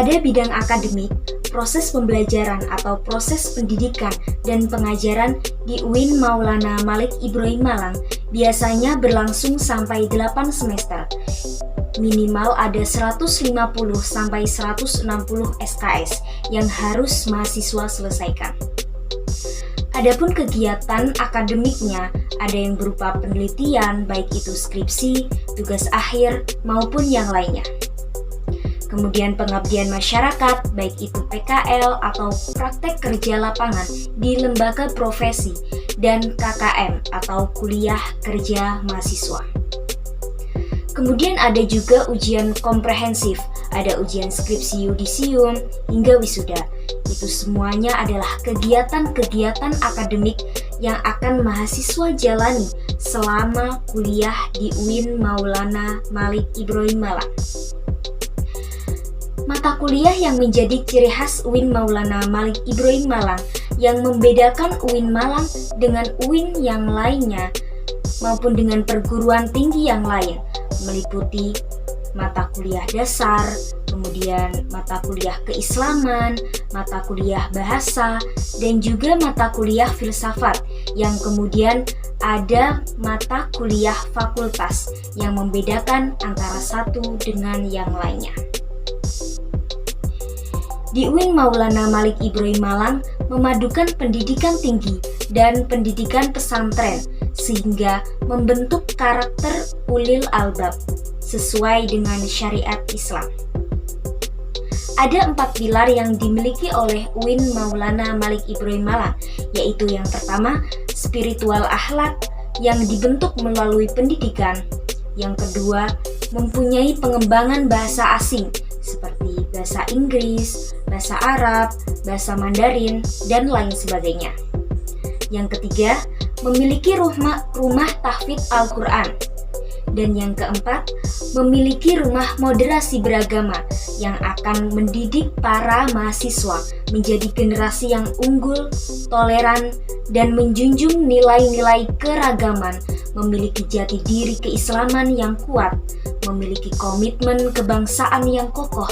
Pada bidang akademik, proses pembelajaran atau proses pendidikan dan pengajaran di UIN Maulana Malik Ibrahim Malang biasanya berlangsung sampai 8 semester. Minimal ada 150 sampai 160 SKS yang harus mahasiswa selesaikan. Adapun kegiatan akademiknya ada yang berupa penelitian, baik itu skripsi, tugas akhir, maupun yang lainnya. Kemudian pengabdian masyarakat, baik itu PKL atau praktek kerja lapangan di lembaga profesi, dan KKM atau kuliah kerja mahasiswa. Kemudian ada juga ujian komprehensif, ada ujian skripsi yudisium hingga wisuda. Itu semuanya adalah kegiatan-kegiatan akademik yang akan mahasiswa jalani selama kuliah di UIN Maulana Malik Ibrahim Malang. Mata kuliah yang menjadi ciri khas UIN Maulana Malik Ibrahim Malang yang membedakan UIN Malang dengan UIN yang lainnya maupun dengan perguruan tinggi yang lain meliputi mata kuliah dasar, kemudian mata kuliah keislaman, mata kuliah bahasa, dan juga mata kuliah filsafat yang kemudian ada mata kuliah fakultas yang membedakan antara satu dengan yang lainnya. Di UIN Maulana Malik Ibrahim Malang memadukan pendidikan tinggi dan pendidikan pesantren sehingga membentuk karakter ulil albab sesuai dengan syariat Islam. Ada 4 pilar yang dimiliki oleh UIN Maulana Malik Ibrahim Malang, yaitu yang pertama, spiritual akhlak yang dibentuk melalui pendidikan. Yang kedua, mempunyai pengembangan bahasa asing seperti bahasa Inggris, bahasa Arab, bahasa Mandarin, dan lain sebagainya. Yang ketiga, memiliki rumah tahfidz Al-Quran. Dan yang keempat, memiliki rumah moderasi beragama yang akan mendidik para mahasiswa menjadi generasi yang unggul, toleran, dan menjunjung nilai-nilai keragaman, memiliki jati diri keislaman yang kuat, memiliki komitmen kebangsaan yang kokoh,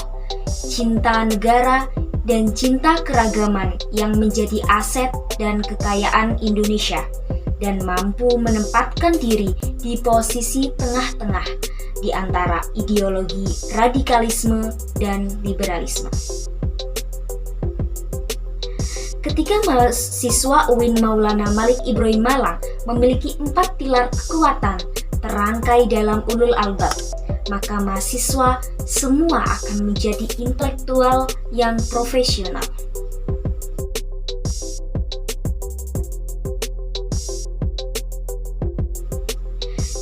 cinta negara, dan cinta keragaman yang menjadi aset dan kekayaan Indonesia, dan mampu menempatkan diri di posisi tengah-tengah di antara ideologi radikalisme dan liberalisme. Ketika mahasiswa UIN Maulana Malik Ibrahim Malang memiliki 4 pilar kekuatan terangkai dalam ulul albab, maka mahasiswa semua akan menjadi intelektual yang profesional.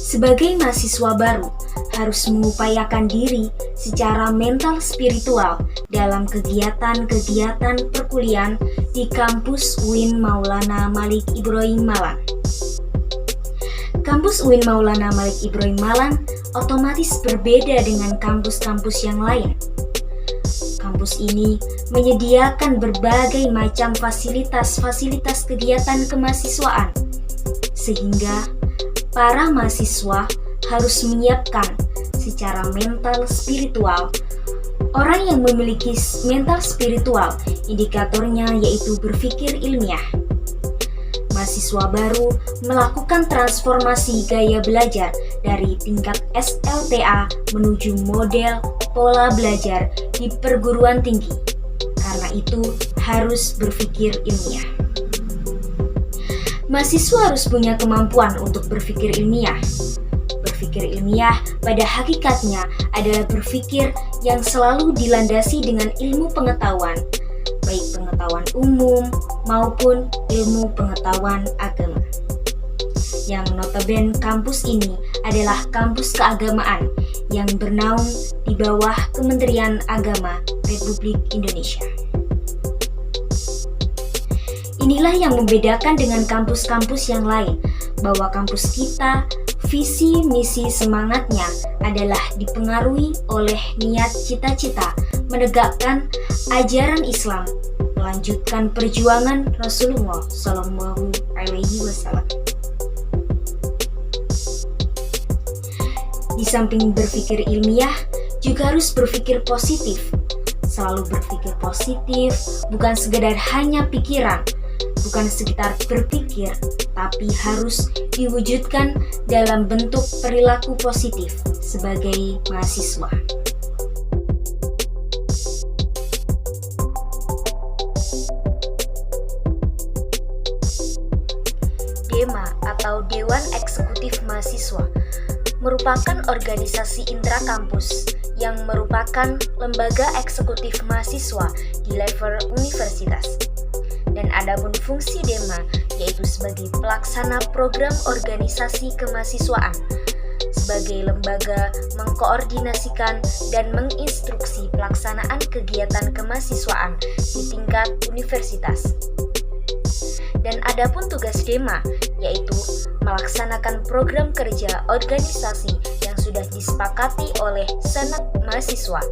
Sebagai mahasiswa baru, harus mengupayakan diri secara mental spiritual dalam kegiatan-kegiatan perkuliahan di kampus UIN Maulana Malik Ibrahim Malang. Kampus UIN Maulana Malik Ibrahim Malang otomatis berbeda dengan kampus-kampus yang lain. Kampus ini menyediakan berbagai macam fasilitas-fasilitas kegiatan kemahasiswaan, sehingga para mahasiswa harus menyiapkan secara mental spiritual. Orang yang memiliki mental spiritual, indikatornya yaitu berpikir ilmiah. Mahasiswa baru melakukan transformasi gaya belajar dari tingkat SLTA menuju model pola belajar di perguruan tinggi. Karena itu harus berpikir ilmiah. Mahasiswa harus punya kemampuan untuk berpikir ilmiah. Berpikir ilmiah pada hakikatnya adalah berpikir yang selalu dilandasi dengan ilmu pengetahuan, baik pengetahuan umum maupun ilmu pengetahuan agama. Yang notabene kampus ini adalah kampus keagamaan yang bernaung di bawah Kementerian Agama Republik Indonesia. Inilah yang membedakan dengan kampus-kampus yang lain, bahwa kampus kita, visi misi semangatnya adalah dipengaruhi oleh niat cita-cita menegakkan ajaran Islam, melanjutkan perjuangan Rasulullah Shallallahu Alaihi Wasallam. Di samping berpikir ilmiah, juga harus berpikir positif, selalu berpikir positif, bukan sekedar hanya pikiran, bukan sekitar berpikir, tapi harus diwujudkan dalam bentuk perilaku positif sebagai mahasiswa. DEMA atau Dewan Eksekutif Mahasiswa merupakan organisasi intrakampus yang merupakan lembaga eksekutif mahasiswa di level universitas. Dan adapun fungsi DEMA yaitu sebagai pelaksana program organisasi kemahasiswaan, sebagai lembaga mengkoordinasikan dan menginstruksi pelaksanaan kegiatan kemahasiswaan di tingkat universitas. Dan adapun tugas DEMA yaitu melaksanakan program kerja organisasi yang sudah disepakati oleh Senat Mahasiswa.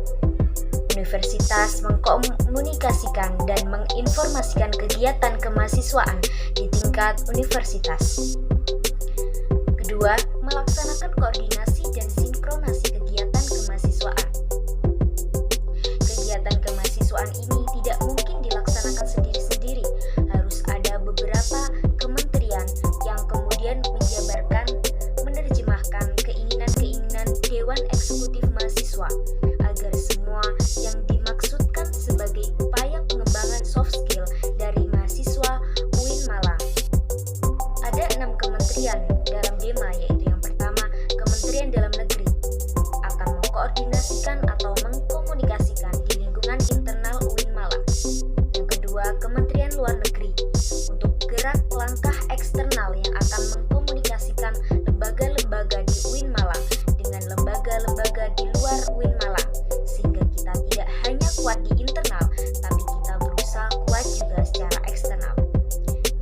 Universitas mengkomunikasikan dan menginformasikan kegiatan kemahasiswaan di tingkat universitas. Kedua, melaksanakan koordinasi dan sinkronasi kegiatan kemahasiswaan. Kegiatan kemahasiswaan ini tidak mungkin dilaksanakan sendiri-sendiri, harus ada beberapa kementerian yang kemudian menjabarkan, menerjemahkan keinginan-keinginan Dewan Eksekutif Mahasiswa agar semua yang dimaksudkan sebagai upaya pengembangan soft skill dari mahasiswa UIN Malang. Ada 6 kementerian dalam DEMA, yaitu yang pertama Kementerian Dalam Negeri akan mengkoordinasikan atau mengkomunikasikan di lingkungan internal UIN Malang. Yang kedua, Kementerian Luar Negeri untuk gerak langkah eksternal yang akan mengkomunikasikan lembaga-lembaga di UIN Malang dengan lembaga-lembaga di luar UIN Malang, sehingga kita tidak hanya kuat di internal, tapi kita berusaha kuat juga secara eksternal.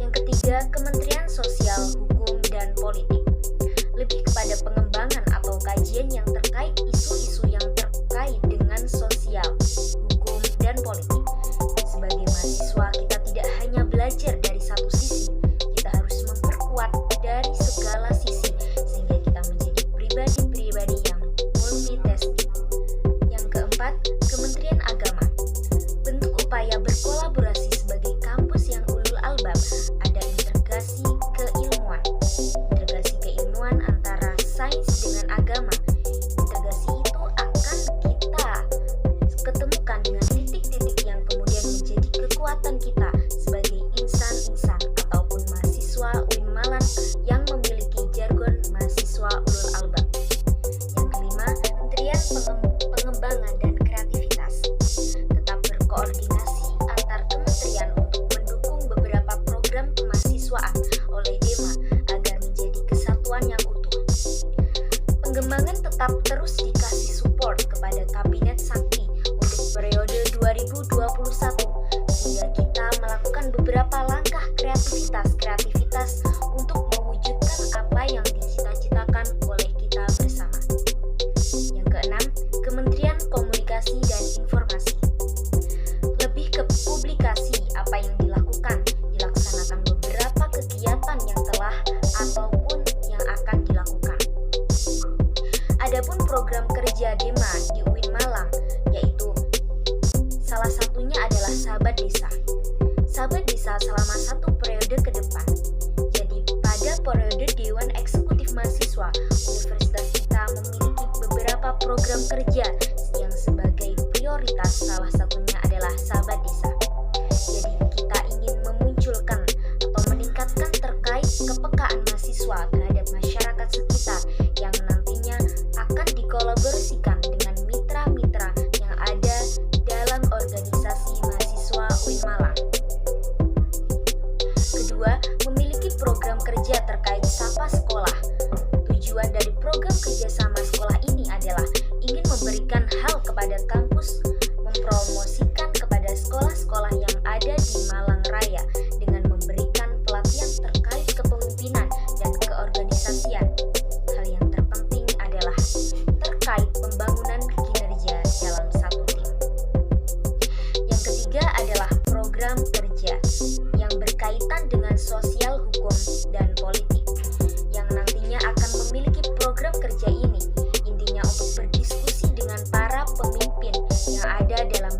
Yang ketiga, Kementerian Sosial, Hukum, dan Politik lebih kepada pengembangan atau kajian yang terkait isu-isu yang terkait dengan sosial, hukum, dan politik. Sebagai mahasiswa, kita tidak hanya belajar dari satu sisi, kita harus memperkuat dari segala sisi sehingga kita menjadi pribadi-pribadi yang multitasking. Yang keempat, Kementerian Agama. Bentuk upaya berkolaborasi sebagai kampus yang ulul albab ada integrasi keilmuan. Integrasi keilmuan antara sains dengan agama. Integrasi itu akan kita ketemukan dengan titik-titik yang kemudian menjadi kekuatan kita sebagai insan-insan ataupun mahasiswa UIN Malang yang memiliki jargon mahasiswa ulul albab. Yang kelima, Kementerian Pengembangan dan Kreativitas. Tetap berkoordinasi antar kementerian untuk mendukung beberapa program kemahasiswaan oleh DEMA agar menjadi kesatuan yang utuh. Pengembangan tetap terus dikasih support kepada Kabinet Sakti untuk periode 2021 sehingga kita melakukan beberapa langkah kreativitas untuk mewujudkan apa yang dicita-citakan oleh kita bersama. Yang keenam, Kementerian Komunikasi dan Informasi. Lebih ke publikasi apa yang dilaksanakan beberapa kegiatan yang telah ataupun yang akan dilakukan. Adapun program kerja DEMA di UIN Malang yaitu salah satunya adalah Sahabat Desa. Sahabat Desa selama 1 periode ke depan. Jadi pada periode Dewan Eksekutif Mahasiswa, universitas kita memiliki beberapa program kerja yang sebagai prioritas salah satunya adalah Sahabat Desa. Jadi kita ingin memunculkan atau meningkatkan terkait kepekaan mahasiswa terhadap masyarakat sekitar yang nantinya akan dikolaborasikan dengan mitra-mitra yang ada dalam organisasi mahasiswa UIN Malang. Kedua, memiliki program kerja terkait Sapa Sekolah. Tujuan dari program kerjasama sekolah ini adalah ingin memberikan hal kepada kampus, mempromosikan kepada sekolah-sekolah yang ada di Malang Raya dengan memberikan pelatihan terkait kepemimpinan dan keorganisasian. Hal yang terpenting adalah terkait pembangunan kinerja dalam satu tim. Yang ketiga adalah program kerja yang berkaitan dengan sosial, hukum, dan politik yang nantinya akan memiliki program kerja ini intinya untuk berdiskusi dengan para pemimpin yang ada dalam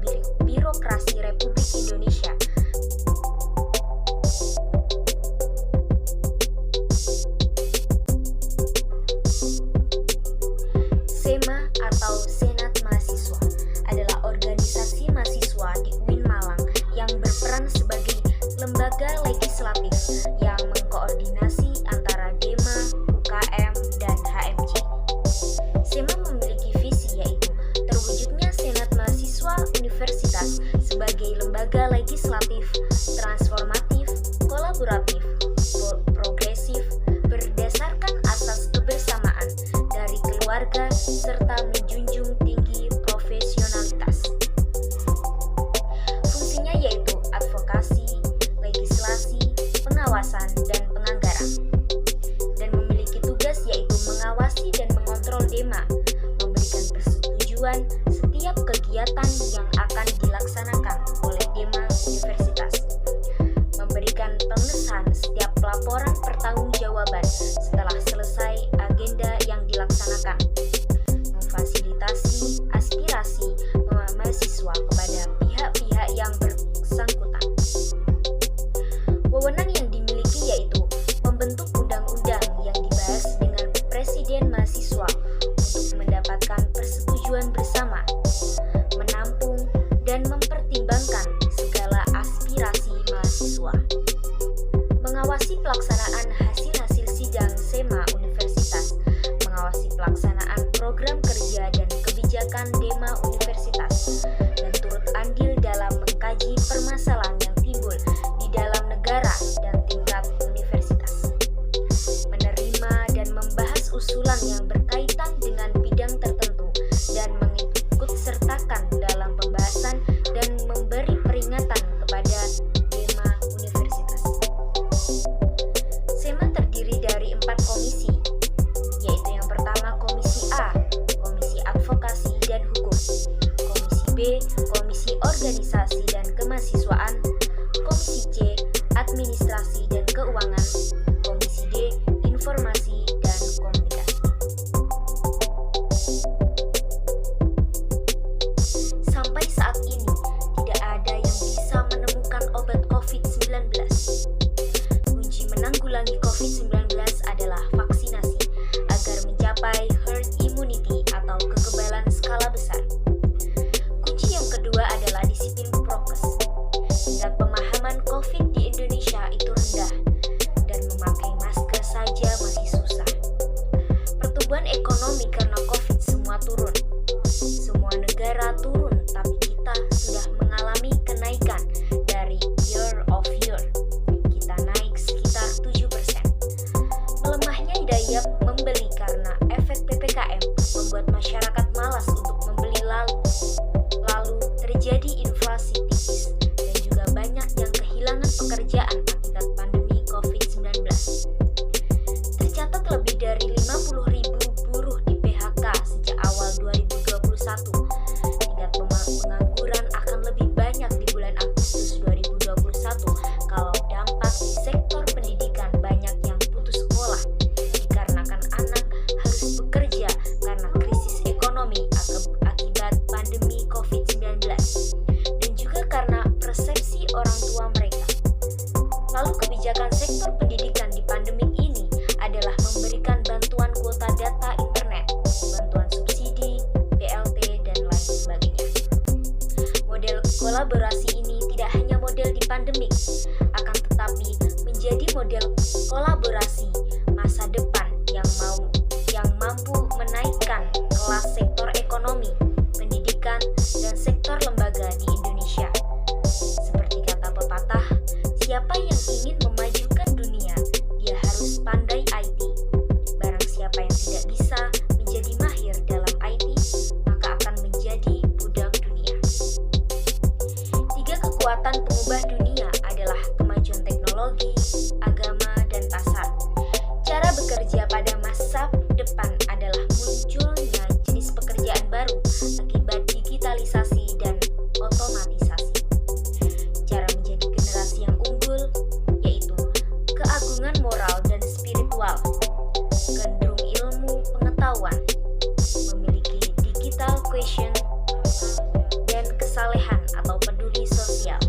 legislatif, transformatif, kolaboratif, progresif, berdasarkan asas kebersamaan dari keluarga serta menjunjung tinggi profesionalitas. Fungsinya yaitu advokasi, legislasi, pengawasan, dan penganggaran. Dan memiliki tugas yaitu mengawasi dan mengontrol DEMA, memberikan persetujuan setiap kegiatan yang akan dilaksanakan oleh DEMA Universitas, memberikan pengesahan setiap laporan pertanggungjawaban setelah selesai agenda yang dilaksanakan, memfasilitasi aspirasi mahasiswa kepada pihak-pihak yang bersangkutan. Wewenang yang dimiliki yaitu membentuk undang-undang yang dibahas dengan presiden mahasiswa untuk mendapatkan persetujuan bersama, menampung dan mempertimbangkan segala aspirasi mahasiswa, mengawasi pelaksanaan hasil-hasil sidang SEMA Universitas, mengawasi pelaksanaan program kerja dan kebijakan DEMA Universitas, dan turut andil dalam mengkaji permasalahan yang timbul di dalam negara dan tingkat universitas, menerima dan membahas usulan yang berkaitan dengan bidang tertentu dan mengikut sertakan dalam pembahasan dan memberi peringatan kepada DEMA Universitas. SEMA terdiri dari 4 komisi, yaitu yang pertama Komisi A, Komisi Advokasi dan Hukum, Komisi B, Komisi Organisasi dan Kemahasiswaan, Komisi C, Administrasi dan Keuangan, Komisi D, Informasi dan Komunikasi. Sampai saat ini, tidak ada yang bisa menemukan obat COVID-19. Kunci menanggulangi COVID-19 adalah vaksinasi agar mencapai herd immunity atau kekebalan skala besar. Kunci yang kedua adalah disiplin prokes. Tingkat pemahaman COVID di Indonesia itu rendah dan memakai masker saja masih susah. Pertumbuhan ekonomi karena COVID semua turun. Semua negara turun, tapi kita sudah mengalami kenaikan dari year of year. Kita naik sekitar 7%. Melemahnya daya membeli karena efek PPKM membuat masyarakat malas untuk membeli lalu terjadi inflasi tipis dan juga banyak yang kehilangan pekerjaan akibat pandemi COVID-19. Tercatat lebih dari 50.000 buruh di PHK sejak awal 2021. Tingkat pengangguran akan lebih banyak di bulan Agustus 2021 kalau dampak di sektor pendidikan banyak yang putus sekolah dikarenakan anak harus bekerja karena krisis ekonomi akibat pandemi COVID-19 dan juga karena persepsi orang tua mereka. Lalu kebijakan sektor pendidikan di pandemik ini adalah memberikan bantuan kuota data internet, bantuan subsidi, BLT, dan lain sebagainya. Model kolaborasi ini tidak hanya model di pandemik, akan tetapi menjadi model kolaborasi masa depan yang mampu menaikkan kelas sektor ekonomi, pendidikan, dan sektor lembaga di Indonesia. Seperti kata pepatah, siapa yang ingin memajukan dunia, dia harus pandai IT. Barang siapa yang tidak bisa menjadi mahir dalam IT, maka akan menjadi budak dunia. 3 kekuatan pengubah dunia adalah kemajuan teknologi, agama, dan pasar. Cara bekerja pada masa depan adalah munculnya jenis pekerjaan baru akibat digitalisasi dan otomatisasi. Cara menjadi generasi yang unggul yaitu keagungan moral dan spiritual, cenderung ilmu pengetahuan, memiliki digital quotient, dan kesalehan atau peduli sosial.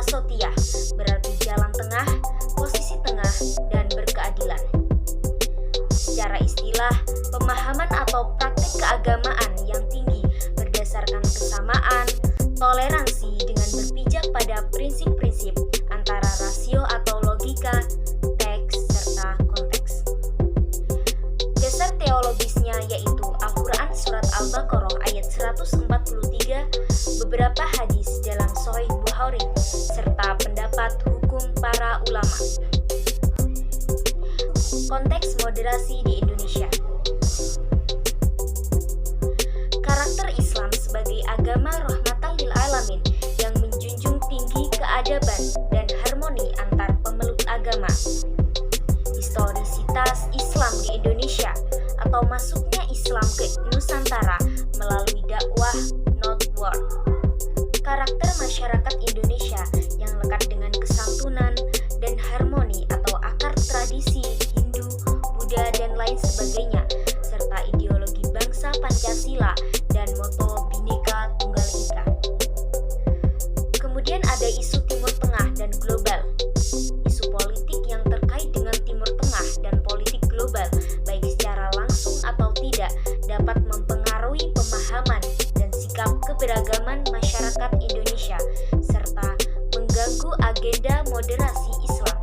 wasotiyah, berarti jalan tengah, posisi tengah, dan berkeadilan. Secara istilah, pemahaman atau praktik keagamaan yang tinggi berdasarkan kesamaan, toleransi dengan berpijak pada prinsip-prinsip antara rasio atau logika, teks, serta konteks. Dasar teologisnya yaitu Al-Quran Surat Al-Baqarah ayat 143, beberapa hadis dalam Sahih Bukhari, serta pendapat hukum para ulama. Konteks moderasi di Indonesia. Karakter Islam sebagai agama rahmatan lil alamin yang menjunjung tinggi keadaban dan harmoni antar pemeluk agama. Historisitas Islam di Indonesia atau masuknya Islam ke Nusantara melalui dakwah not war. Karakter masyarakat Indonesia yang lekat dengan kesantunan dan harmoni atau akar tradisi Hindu, Buddha, dan lain sebagainya, serta ideologi bangsa Pancasila dan moto Bhinneka Tunggal Ika. Kemudian ada isu Timur Tengah dan global. Isu politik yang terkait dengan Timur Tengah dan politik global, baik secara langsung atau tidak, dapat mempengaruhi pemahaman dan sikap keberagaman masyarakat Indonesia, serta mengganggu agenda moderasi Islam.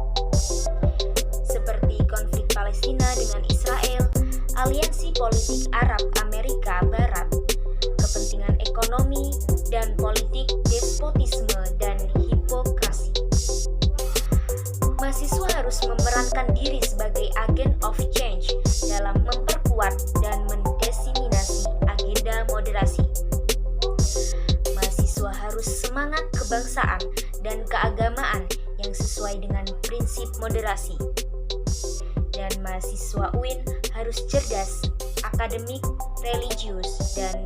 Seperti konflik Palestina dengan Israel, aliansi politik Arab-Amerika Barat, kepentingan ekonomi, dan politik despotisme dan hipokrasi. Mahasiswa harus memerankan diri sebagai agen of change dalam memperkuat dan mendiseminasi agenda moderasi. Mahasiswa harus semangat kebangsaan dan keagamaan yang sesuai dengan prinsip moderasi. Dan mahasiswa UIN harus cerdas, akademik, religius, dan